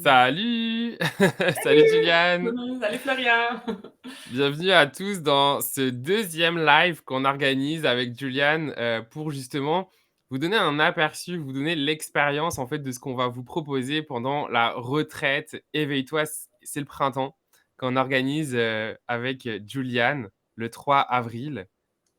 Salut! Salut Salut! Juliane! Salut Florian! Bienvenue à tous dans ce deuxième live qu'on organise avec Juliane, pour justement vous donner un aperçu, vous donner l'expérience en fait de ce qu'on va vous proposer pendant la retraite Éveille-toi, c'est le printemps, qu'on organise, avec, Juliane le 3 avril.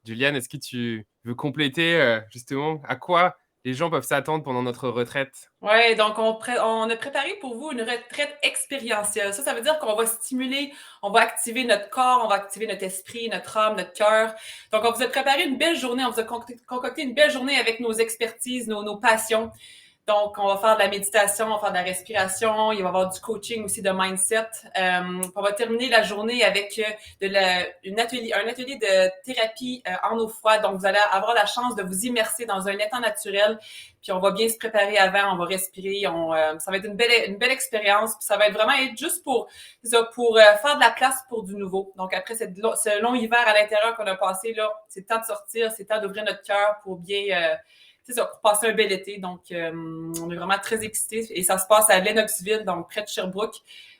Juliane, est-ce que tu veux compléter, justement à quoi les gens peuvent s'attendre pendant notre retraite? Ouais, donc on a préparé pour vous une retraite expérientielle. Ça veut dire qu'on va stimuler, on va activer notre corps, on va activer notre esprit, notre âme, notre cœur. Donc, on vous a préparé une belle journée, on vous a concocté une belle journée avec nos expertises, nos passions. Donc, on va faire de la méditation, on va faire de la respiration, il va y avoir du coaching aussi de mindset. On va terminer la journée avec un atelier de thérapie en eau froide. Donc, vous allez avoir la chance de vous immerser dans un étang naturel. Puis, on va bien se préparer avant, on va respirer. Ça va être une belle expérience. Puis, ça va être vraiment être juste pour faire de la place pour du nouveau. Donc, après ce long hiver à l'intérieur qu'on a passé, là, c'est le temps de sortir, c'est le temps d'ouvrir notre cœur pour bien... c'est ça, pour passer un bel été. Donc, on est vraiment très excités. Et ça se passe à Lennoxville, donc près de Sherbrooke.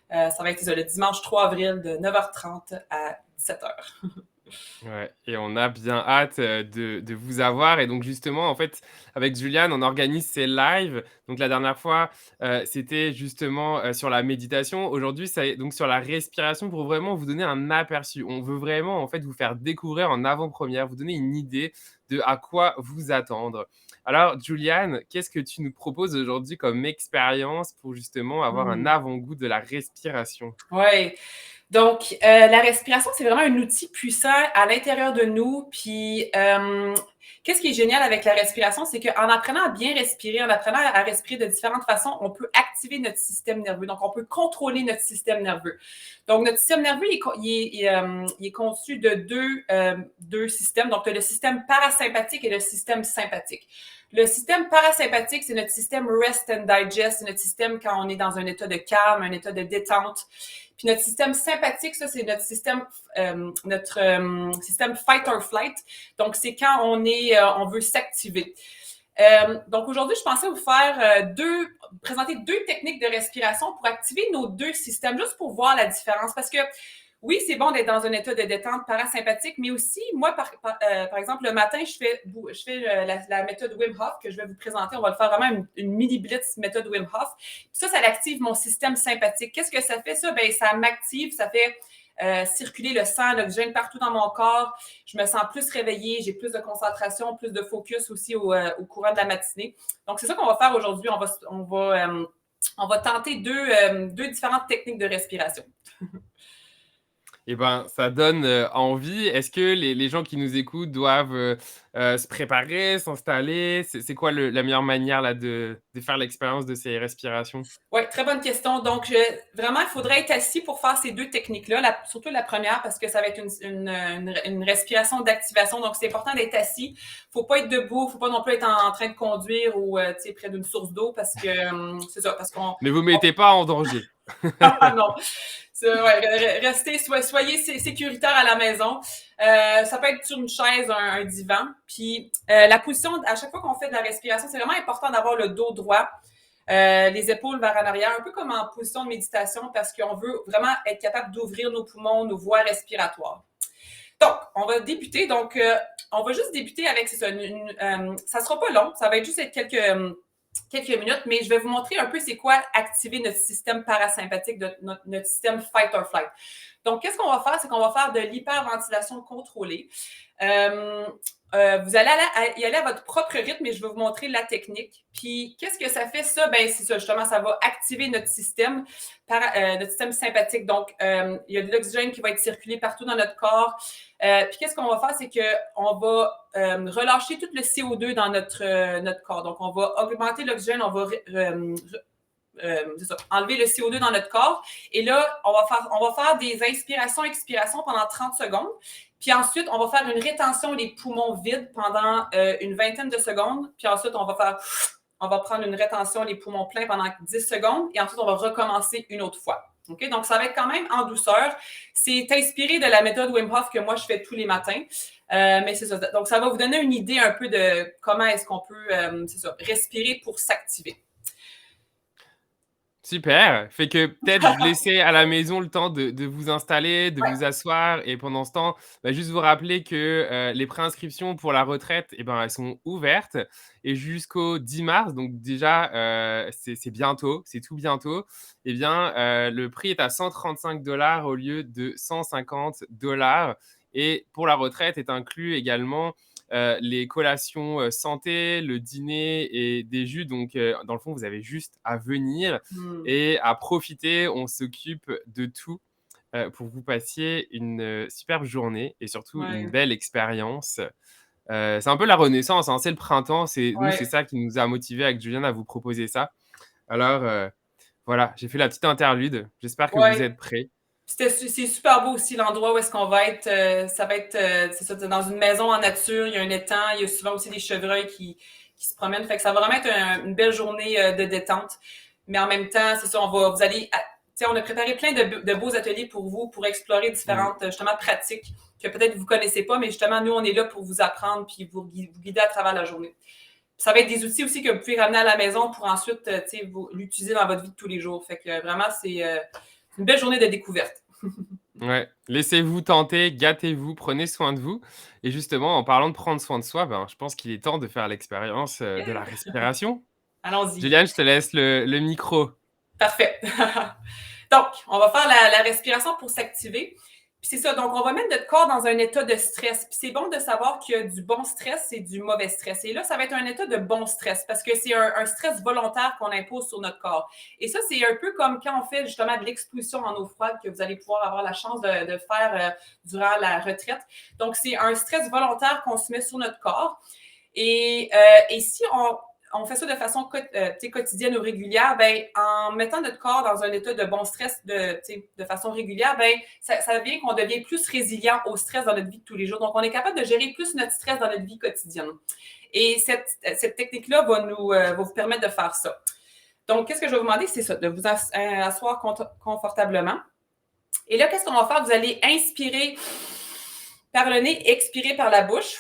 Ça va être ça, le dimanche 3 avril de 9h30 à 17h. Ouais, et on a bien hâte, de vous avoir et donc justement, en fait, avec Juliane, on organise ces lives. Donc la dernière fois, c'était justement, sur la méditation. Aujourd'hui, ça est donc sur la respiration pour vraiment vous donner un aperçu. On veut vraiment, en fait, vous faire découvrir en avant-première, vous donner une idée de à quoi vous attendre. Alors Juliane, qu'est-ce que tu nous proposes aujourd'hui comme expérience pour justement avoir un avant-goût de la respiration? Ouais. Donc, la respiration, c'est vraiment un outil puissant à l'intérieur de nous. Puis, qu'est-ce qui est génial avec la respiration, c'est qu'en apprenant à bien respirer, en apprenant à respirer de différentes façons, on peut activer notre système nerveux. Donc, on peut contrôler notre système nerveux. Donc, notre système nerveux, il est conçu de deux systèmes. Donc, tu as le système parasympathique et le système sympathique. Le système parasympathique, c'est notre système rest and digest. C'est notre système quand on est dans un état de calme, un état de détente. Puis notre système sympathique, ça, c'est notre système fight or flight. Donc, c'est quand on veut s'activer. Donc, aujourd'hui, je pensais vous faire présenter deux techniques de respiration pour activer nos deux systèmes, juste pour voir la différence. Parce que oui, c'est bon d'être dans un état de détente parasympathique, mais aussi, moi, par exemple, le matin, je fais la méthode Wim Hof que je vais vous présenter. On va le faire vraiment une mini blitz méthode Wim Hof. Puis ça active mon système sympathique. Qu'est-ce que ça fait, ça? Ben, ça m'active, ça fait circuler le sang, l'oxygène partout dans mon corps. Je me sens plus réveillée, j'ai plus de concentration, plus de focus aussi au courant de la matinée. Donc, c'est ça qu'on va faire aujourd'hui. On va tenter deux différentes techniques de respiration. Eh ben, ça donne, envie. Est-ce que les gens qui nous écoutent doivent, se préparer, s'installer? C'est quoi la meilleure manière là de faire l'expérience de ces respirations? Oui, très bonne question. Donc, vraiment, il faudrait être assis pour faire ces deux techniques-là, surtout la première, parce que ça va être une respiration d'activation. Donc, c'est important d'être assis. Faut pas être debout, faut pas non plus être en train de conduire ou près d'une source d'eau parce que c'est ça, parce qu'on Ne vous mettez pas en danger. non. Restez, soyez sécuritaire à la maison. Ça peut être sur une chaise, un divan. Puis la position, à chaque fois qu'on fait de la respiration, c'est vraiment important d'avoir le dos droit. Les épaules vers en arrière, un peu comme en position de méditation, parce qu'on veut vraiment être capable d'ouvrir nos poumons, nos voies respiratoires. Donc, on va débuter. Donc, on va juste débuter avec, c'est ça, ça sera pas long, ça va être juste être quelques minutes, mais je vais vous montrer un peu c'est quoi activer notre système parasympathique, notre système fight or flight. Donc, qu'est-ce qu'on va faire? C'est qu'on va faire de l'hyperventilation contrôlée. Euh, vous allez y aller à votre propre rythme et je vais vous montrer la technique. Puis, qu'est-ce que ça fait, ça? Ben, c'est ça, justement, ça va activer notre système sympathique. Donc, il y a de l'oxygène qui va être circulé partout dans notre corps. Puis, qu'est-ce qu'on va faire? C'est qu'on va relâcher tout le CO2 dans notre corps. Donc, on va augmenter l'oxygène, on va enlever le CO2 dans notre corps. Et là, on va faire des inspirations-expirations pendant 30 secondes. Puis ensuite, on va faire une rétention des poumons vides pendant une vingtaine de secondes. Puis ensuite, on va prendre une rétention des poumons pleins pendant 10 secondes. Et ensuite, on va recommencer une autre fois. Okay? Donc, ça va être quand même en douceur. C'est inspiré de la méthode Wim Hof que moi, je fais tous les matins. Mais c'est ça. Donc, ça va vous donner une idée un peu de comment est-ce qu'on peut respirer pour s'activer. Super, fait que peut-être vous laisser à la maison le temps de vous installer, de Ouais. vous asseoir et pendant ce temps, bah, juste vous rappeler que, les préinscriptions pour la retraite et ben, elles sont ouvertes et jusqu'au 10 mars, donc déjà, c'est bientôt, c'est tout bientôt et bien, le prix est à 135 $ au lieu de 150 $ et pour la retraite est inclus également, les collations, santé, le dîner et des jus donc dans le fond, vous avez juste à venir Mmh. et à profiter. On s'occupe de tout, pour que vous passiez une, superbe journée et surtout une Ouais, belle expérience. C'est un peu la renaissance, hein, c'est le printemps, c'est ouais, ça qui nous a motivés avec Julien à vous proposer ça. Alors, voilà, j'ai fait la petite interlude. J'espère que vous ouais. êtes prêts. C'est super beau aussi l'endroit où est-ce qu'on va être. Ça va être, c'est ça, dans une maison en nature. Il y a un étang. Il y a souvent aussi des chevreuils qui se promènent. Fait que ça va vraiment être une belle journée de détente. Mais en même temps, c'est ça, vous allez, tu sais, on a préparé plein de beaux ateliers pour vous, pour explorer Mmh. différentes, justement, pratiques que peut-être vous connaissez pas, mais justement, nous, on est là pour vous apprendre puis vous guider à travers la journée. Puis ça va être des outils aussi que vous pouvez ramener à la maison pour ensuite, tu sais, l'utiliser dans votre vie de tous les jours. Fait que vraiment, c'est une belle journée de découverte. Ouais, laissez-vous tenter, gâtez-vous, prenez soin de vous et justement, en parlant de prendre soin de soi, ben, je pense qu'il est temps de faire l'expérience, de la respiration. Allons-y. Juliane, je te laisse le micro. Parfait. Donc, on va faire la respiration pour s'activer. Puis c'est ça, donc on va mettre notre corps dans un état de stress. Puis c'est bon de savoir qu'il y a du bon stress et du mauvais stress. Et là, ça va être un état de bon stress parce que c'est un stress volontaire qu'on impose sur notre corps. Et ça, c'est un peu comme quand on fait justement de l'exposition en eau froide que vous allez pouvoir avoir la chance de faire durant la retraite. Donc, c'est un stress volontaire qu'on se met sur notre corps. Et si on fait ça de façon quotidienne ou régulière, ben, en mettant notre corps dans un état de bon stress de façon régulière, ben, ça vient qu'on devient plus résilient au stress dans notre vie de tous les jours. Donc, on est capable de gérer plus notre stress dans notre vie quotidienne. Et cette technique-là va vous permettre de faire ça. Donc, qu'est-ce que je vais vous demander? C'est ça, de vous asseoir confortablement. Et là, qu'est-ce qu'on va faire? Vous allez inspirer par le nez, expirer par la bouche.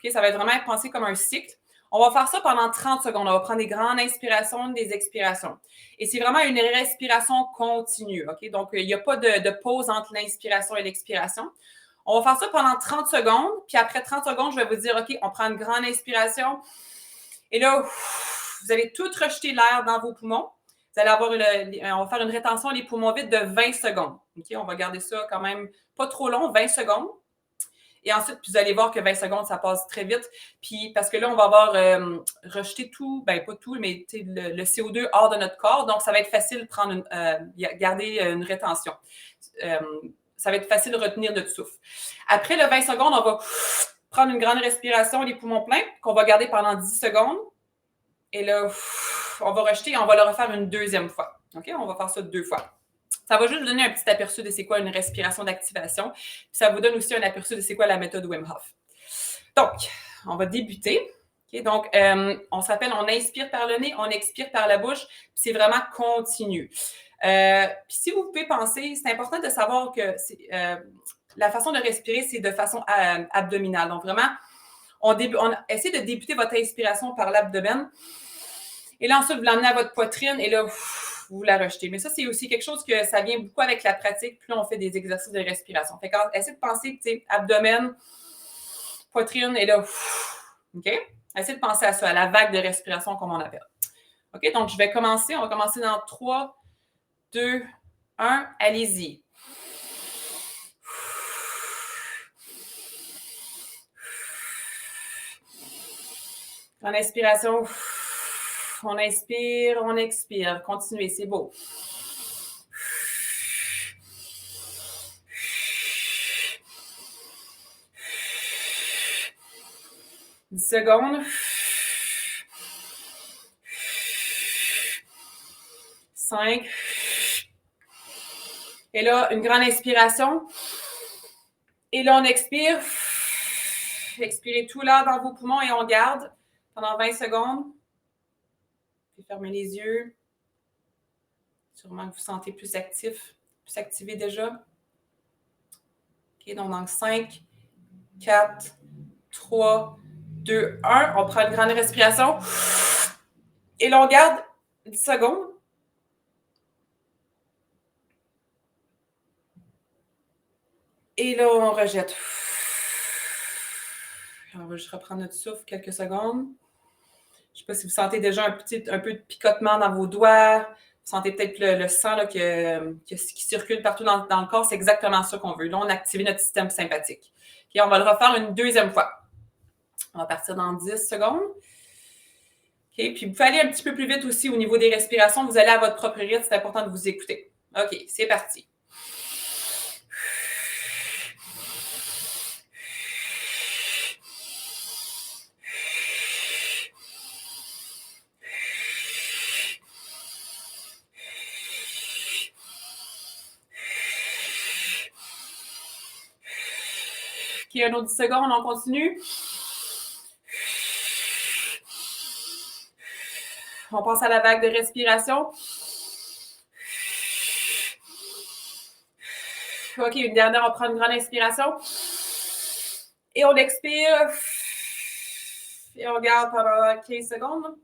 OK, ça va être vraiment pensé comme un cycle. On va faire ça pendant 30 secondes. On va prendre des grandes inspirations, des expirations. Et c'est vraiment une respiration continue. OK? Donc, il n'y a pas de pause entre l'inspiration et l'expiration. On va faire ça pendant 30 secondes. Puis après 30 secondes, je vais vous dire, OK, on prend une grande inspiration. Et là, vous allez tout rejeter l'air dans vos poumons. Vous allez avoir on va faire une rétention des poumons vides de 20 secondes. OK? On va garder ça quand même pas trop long, 20 secondes. Et ensuite, vous allez voir que 20 secondes, ça passe très vite. Puis, parce que là, on va avoir rejeté tout, ben pas tout, mais le CO2 hors de notre corps. Donc, ça va être facile de prendre garder une rétention. Euh, ça va être facile de retenir notre souffle. Après le 20 secondes, on va prendre une grande respiration, les poumons pleins, qu'on va garder pendant 10 secondes. Et là, on va rejeter et on va le refaire une deuxième fois. OK? On va faire ça 2 fois. Ça va juste vous donner un petit aperçu de c'est quoi une respiration d'activation. Puis ça vous donne aussi un aperçu de c'est quoi la méthode Wim Hof. Donc, on va débuter. Okay, donc, on se rappelle, on inspire par le nez, on expire par la bouche, puis c'est vraiment continu. Puis si vous pouvez penser, c'est important de savoir que la façon de respirer, c'est de façon abdominale. Donc, vraiment, on essaie de débuter votre inspiration par l'abdomen. Et là, ensuite, vous l'emmenez à votre poitrine et là, vous la rejetez. Mais ça, c'est aussi quelque chose que ça vient beaucoup avec la pratique. Plus on fait des exercices de respiration. Fait essayez de penser, tu sais, abdomen, poitrine et là, OK? Essayez de penser à ça, à la vague de respiration, comme on appelle. OK? Donc, je vais commencer. On va commencer dans 3, 2, 1. Allez-y. En inspiration, on inspire, on expire. Continuez, c'est beau. 10 secondes. 5. Et là, une grande inspiration. Et là, on expire. Expirez tout l'air dans vos poumons et on garde pendant 20 secondes. Puis fermez les yeux. Sûrement que vous vous sentez plus actif, plus activé déjà. OK, donc dans 5, 4, 3, 2, 1. On prend une grande respiration. Et là, on garde 10 secondes. Et là, on rejette. On va juste reprendre notre souffle quelques secondes. Je ne sais pas si vous sentez déjà un peu de picotement dans vos doigts. Vous sentez peut-être le sang là, qui circule partout dans le corps. C'est exactement ça qu'on veut. Là, on a activé notre système sympathique. Et on va le refaire une deuxième fois. On va partir dans 10 secondes. Okay. Puis vous pouvez aller un petit peu plus vite aussi au niveau des respirations. Vous allez à votre propre rythme. C'est important de vous écouter. OK, c'est parti. OK, un autre 10 secondes, on continue. On passe à la vague de respiration. OK, une dernière, on prend une grande inspiration. Et on expire. Et on garde pendant 15 secondes.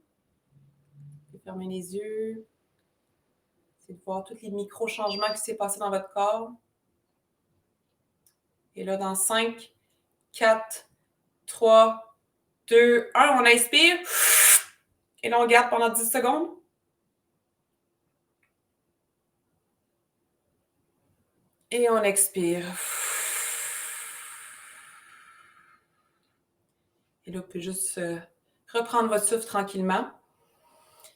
Fermez les yeux. C'est de voir tous les micro-changements qui s'est passé dans votre corps. Et là, dans 5, 4, 3, 2, 1, on inspire. Et là, on garde pendant 10 secondes. Et on expire. Et là, vous pouvez juste reprendre votre souffle tranquillement.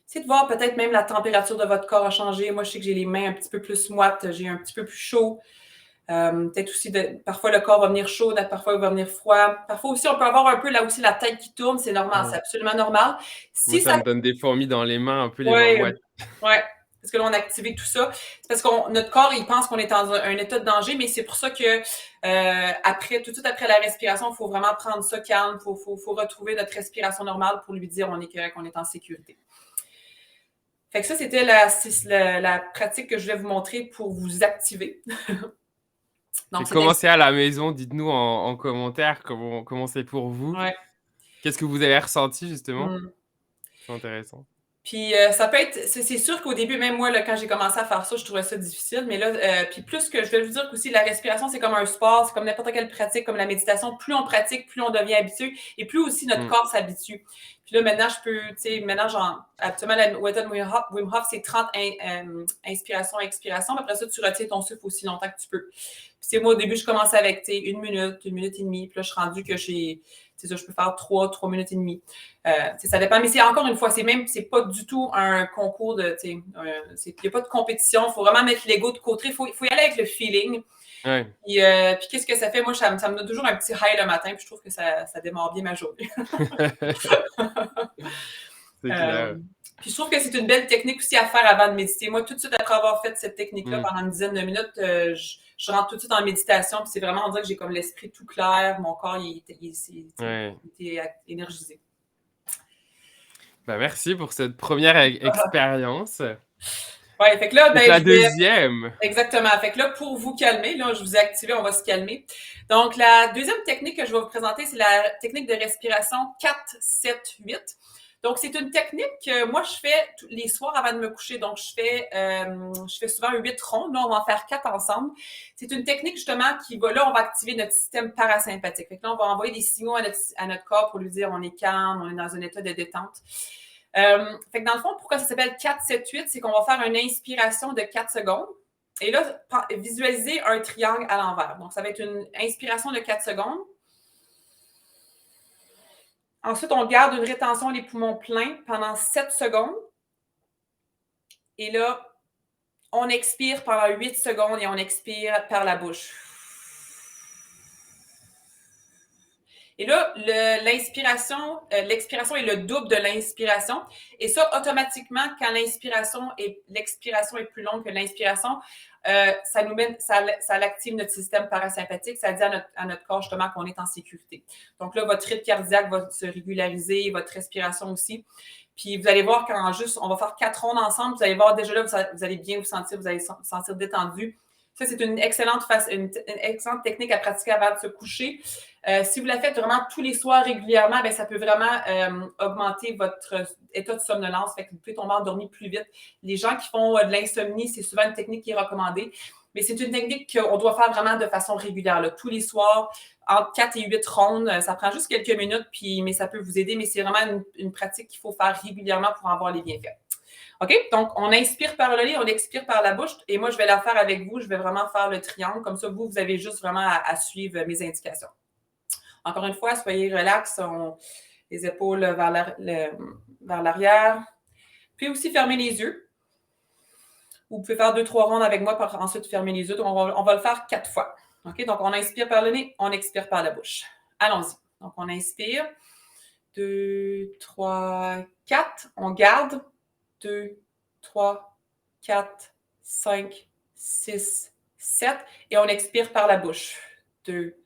Essayez de voir peut-être même la température de votre corps a changé. Moi, je sais que j'ai les mains un petit peu plus moites, j'ai un petit peu plus chaud. Peut-être aussi, parfois le corps va venir chaud, parfois il va venir froid. Parfois aussi, on peut avoir un peu là aussi la tête qui tourne, c'est normal, c'est absolument normal. Moi, ça me donne des fourmis dans les mains, un peu les mains moites. Oui, parce que là, on a activé tout ça. C'est parce que notre corps, il pense qu'on est dans un état de danger, mais c'est pour ça que tout de suite après la respiration, il faut vraiment prendre ça calme, il faut retrouver notre respiration normale pour lui dire on est correct, on est en sécurité. Fait que ça, c'était la pratique que je voulais vous montrer pour vous activer. Donc, comment c'est à la maison? Dites-nous en commentaire comment c'est pour vous. Ouais. Qu'est-ce que vous avez ressenti, justement? C'est intéressant. Puis ça peut être, c'est sûr qu'au début, même moi, là, quand j'ai commencé à faire ça, je trouvais ça difficile. Mais là, puis plus que je vais vous dire qu'aussi la respiration, c'est comme un sport, c'est comme n'importe quelle pratique, comme la méditation. Plus on pratique, plus on devient habitué et plus aussi notre corps s'habitue. Puis là, maintenant, habituellement, la méthode Wim Hof, c'est 30 inspirations, expirations. Après ça, tu retiens ton souffle aussi longtemps que tu peux. Puis moi, au début, je commençais avec 1 minute, 1 minute et demie. Puis là, je suis rendue que je peux faire 3 minutes et demie. Ça dépend, mais c'est encore une fois, c'est pas du tout un concours il n'y a pas de compétition. Il faut vraiment mettre l'ego de côté. Il faut y aller avec le feeling. Ouais. Puis qu'est-ce que ça fait? Moi, ça me donne toujours un petit high le matin, puis je trouve que ça démarre bien ma journée. C'est clair. Puis je trouve que c'est une belle technique aussi à faire avant de méditer. Moi, tout de suite après avoir fait cette technique-là pendant une dizaine de minutes, je rentre tout de suite en méditation. Puis c'est vraiment, on dirait que j'ai comme l'esprit tout clair. Mon corps, il était énergisé. Ben, merci pour cette première expérience. Ouais, fait que là, la deuxième. Exactement. Fait que là, pour vous calmer, là, je vous ai activé, on va se calmer. Donc, la deuxième technique que je vais vous présenter, c'est la technique de respiration 4-7-8. Donc, c'est une technique que moi, je fais les soirs avant de me coucher. Donc, je fais souvent 8 rondes. Là, on va en faire 4 ensemble. C'est une technique, justement, là, on va activer notre système parasympathique. Fait que là, on va envoyer des signaux à notre corps pour lui dire on est calme, on est dans un état de détente. Fait que dans le fond, pourquoi ça s'appelle 4-7-8, c'est qu'on va faire une inspiration de 4 secondes. Et là, visualisez un triangle à l'envers. Donc, ça va être une inspiration de 4 secondes. Ensuite, on garde une rétention des poumons pleins pendant 7 secondes. Et là, on expire pendant 8 secondes et on expire par la bouche. Et là, l'expiration est le double de l'inspiration. Et ça, automatiquement, quand l'expiration est plus longue que l'inspiration, ça active notre système parasympathique. Ça dit à notre corps, justement, qu'on est en sécurité. Donc là, votre rythme cardiaque va se régulariser, votre respiration aussi. Puis vous allez voir on va faire 4 rondes ensemble, vous allez voir déjà là, vous allez bien vous sentir, vous allez vous sentir détendu. Ça, c'est une excellente technique à pratiquer avant de se coucher. Si vous la faites vraiment tous les soirs régulièrement, bien, ça peut vraiment augmenter votre état de somnolence. Fait que vous pouvez tomber endormi plus vite. Les gens qui font de l'insomnie, c'est souvent une technique qui est recommandée. Mais c'est une technique qu'on doit faire vraiment de façon régulière, là, tous les soirs, entre 4 et 8 rondes. Ça prend juste quelques minutes, mais ça peut vous aider. Mais c'est vraiment une pratique qu'il faut faire régulièrement pour avoir les bienfaits. OK? Donc, on inspire par le nez, on expire par la bouche. Et moi, je vais la faire avec vous. Je vais vraiment faire le triangle. Comme ça, vous avez juste vraiment à suivre mes indications. Encore une fois, soyez relax. Les épaules vers l'arrière. Puis aussi, fermez les yeux. Vous pouvez faire 2-3 rondes avec moi pour ensuite fermer les yeux. Donc, on va le faire 4 fois. OK? Donc, on inspire par le nez, on expire par la bouche. Allons-y. Donc, on inspire. 2, 3, 4. On garde. 2, 3, 4, 5, 6, 7. Et on expire par la bouche. 2,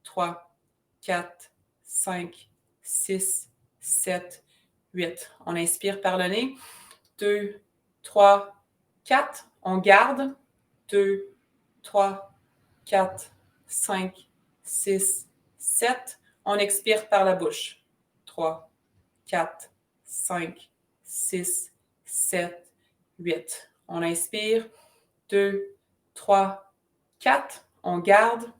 3, 4, 5, 6, 7, 8. On inspire par le nez. 2, 3, 4. On garde. 2, 3, 4, 5, 6, 7. On expire par la bouche. 3, 4, 5, 6, 7, 8. On inspire. 2, 3, 4. On garde.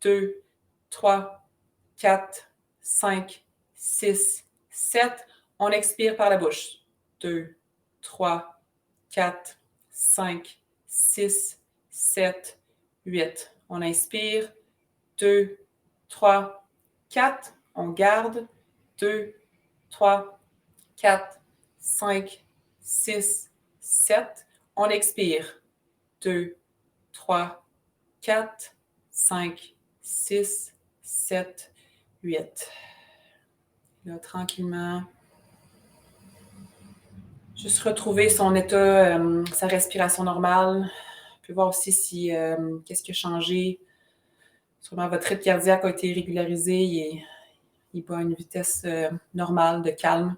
2, 3, 4, 5, 6, 7. On expire par la bouche. 2, 3, 4, 5, 6, 7, 8. On inspire. 2, 3, 4. On garde. 2, 3, 4, 5, 6, 7. On expire. 2, 3, 4, 5, 6, 7, 8. Là, tranquillement. Juste retrouver son état, sa respiration normale. Vous pouvez voir aussi si qu'est-ce qui a changé. Sûrement votre rythme cardiaque a été régularisé. Il est pas à une vitesse normale de calme.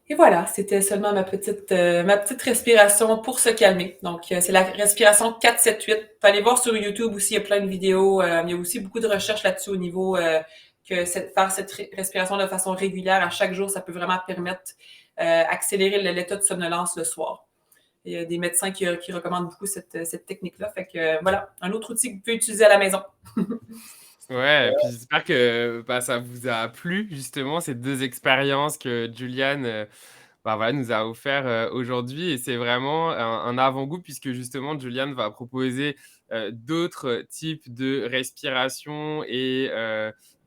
Et voilà, c'était seulement ma petite respiration pour se calmer. Donc, c'est la respiration 4-7-8. Vous pouvez aller voir sur YouTube aussi, il y a plein de vidéos. Il y a aussi beaucoup de recherches là-dessus au niveau que faire cette respiration de façon régulière à chaque jour, ça peut vraiment permettre accélérer l'état de somnolence le soir. Il y a des médecins qui recommandent beaucoup cette technique-là. Fait que voilà, un autre outil que vous pouvez utiliser à la maison. Ouais, et puis j'espère que, bah, ça vous a plu justement ces 2 expériences que Juliane, bah, voilà, nous a offert, aujourd'hui et c'est vraiment un avant-goût puisque justement Juliane va proposer, d'autres types de respiration et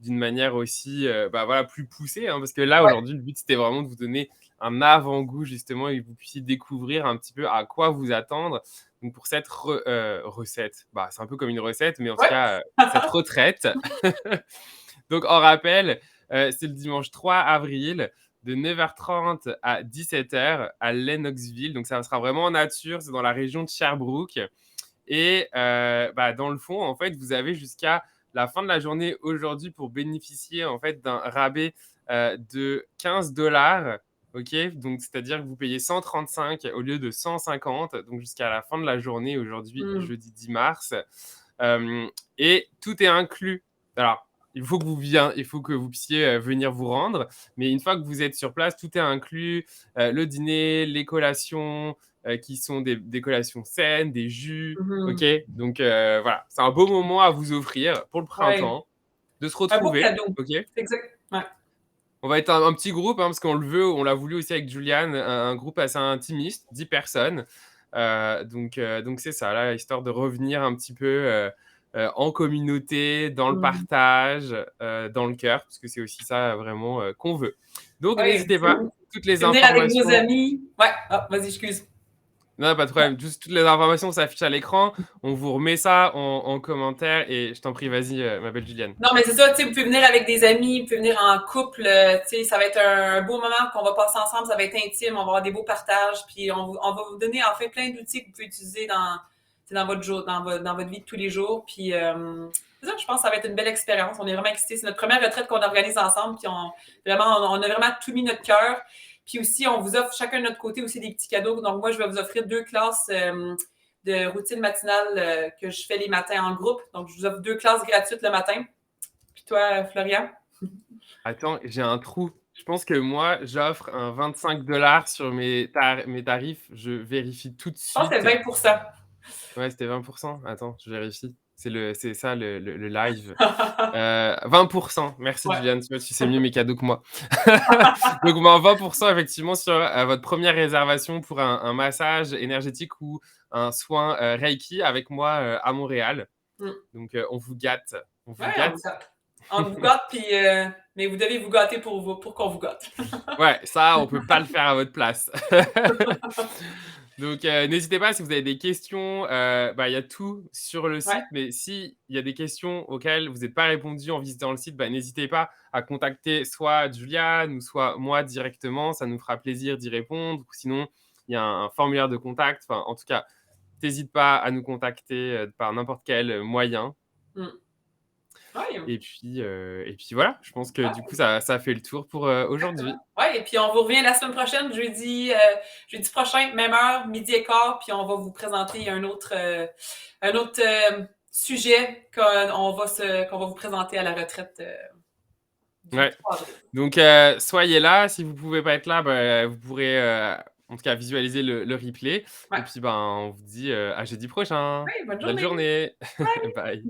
d'une manière aussi, bah, voilà, plus poussée, hein. Parce que là, Ouais. aujourd'hui, le but, c'était vraiment de vous donner un avant-goût justement et que vous puissiez découvrir un petit peu à quoi vous attendre. Donc pour cette recette, bah, c'est un peu comme une recette, mais en tout Ouais. cas, cette retraite. Donc en rappel, c'est le dimanche 3 avril de 9h30 à 17h à Lennoxville. Donc ça sera vraiment en nature, c'est dans la région de Sherbrooke et bah, dans le fond, en fait, vous avez jusqu'à la fin de la journée aujourd'hui pour bénéficier, en fait, d'un rabais, de 15 $. OK? Donc c'est-à-dire que vous payez 135 au lieu de 150, donc jusqu'à la fin de la journée aujourd'hui, Mm. jeudi 10 mars. Et tout est inclus. Alors, il faut que vous puissiez venir vous rendre, mais une fois que vous êtes sur place, tout est inclus, le dîner, les collations, qui sont des collations saines, des jus, OK? Mhm. Donc voilà, c'est un beau moment à vous offrir pour le Ouais. printemps, de se Un beau retrouver, cadeau. OK? C'est exact. Ouais. On va être un petit groupe, hein, parce qu'on le veut, on l'a voulu aussi avec Juliane, un groupe assez intimiste, 10 personnes. Donc c'est ça, là, histoire de revenir un petit peu en communauté, dans le Mm. partage, dans le cœur, parce que c'est aussi ça vraiment qu'on veut. Donc Ouais, n'hésitez pas, toutes les tu peux venir avec vos informations. amis. Ouais. Ah, vas-y, excuse. Non, pas de problème, juste toutes les informations s'affichent à l'écran. On vous remet ça en commentaire et je t'en prie, vas-y, ma belle Juliane. Non, mais c'est ça, tu sais, vous pouvez venir avec des amis, vous pouvez venir en couple, tu sais, ça va être un beau moment qu'on va passer ensemble, ça va être intime, on va avoir des beaux partages, puis on va vous donner en fait plein d'outils que vous pouvez utiliser dans votre jour, dans votre vie de tous les jours, puis c'est ça, je pense que ça va être une belle expérience, on est vraiment excités, c'est notre première retraite qu'on organise ensemble, puis on a vraiment tout mis notre cœur, puis aussi on vous offre chacun de notre côté aussi des petits cadeaux, donc moi je vais vous offrir 2 classes de routine matinale que je fais les matins en groupe, donc je vous offre 2 classes gratuites le matin. Puis toi, Florian? Attends, j'ai un trou. Je pense que moi, j'offre un 25 $ sur mes tarifs. Je vérifie tout de Je pense que c'est suite. 20%. Ouais, c'était 20%. Attends, je vérifie. C'est ça le live. 20%. Merci Ouais. Juliane, tu vois, tu sais mieux mes cadeaux que moi. Donc ben, 20% effectivement sur, votre première réservation pour un massage énergétique ou un soin, reiki avec moi, à Montréal. Mmh. Donc on vous gâte, on vous Ouais, on gâte. vous gâte. On vous gâte, puis, mais vous devez vous gâter pour qu'on vous gâte. Ouais, ça, on peut pas le faire à votre place. Donc n'hésitez pas si vous avez des questions, bah, il y a tout sur le Ouais. site, mais s'il y a des questions auxquelles vous n'êtes pas répondu en visitant le site, bah, n'hésitez pas à contacter soit Juliane ou soit moi directement, ça nous fera plaisir d'y répondre. Ou sinon, il y a un formulaire de contact. Enfin, en tout cas, n'hésite pas à nous contacter, par n'importe quel, moyen. Mmh. Ouais, Et puis voilà, je pense que du coup ouais, ça fait le tour pour, aujourd'hui. ouais, et puis on vous revient la semaine prochaine, jeudi prochain, même heure, 12h15, puis on va vous présenter un autre sujet qu'on va vous présenter à la retraite du Ouais. 3 avril. Donc, soyez là. Si vous pouvez pas être là, bah, vous pourrez, en tout cas visualiser le replay et Ouais. puis, ben, on vous dit, à jeudi prochain. Oui, bonne Belle journée. journée. Bye.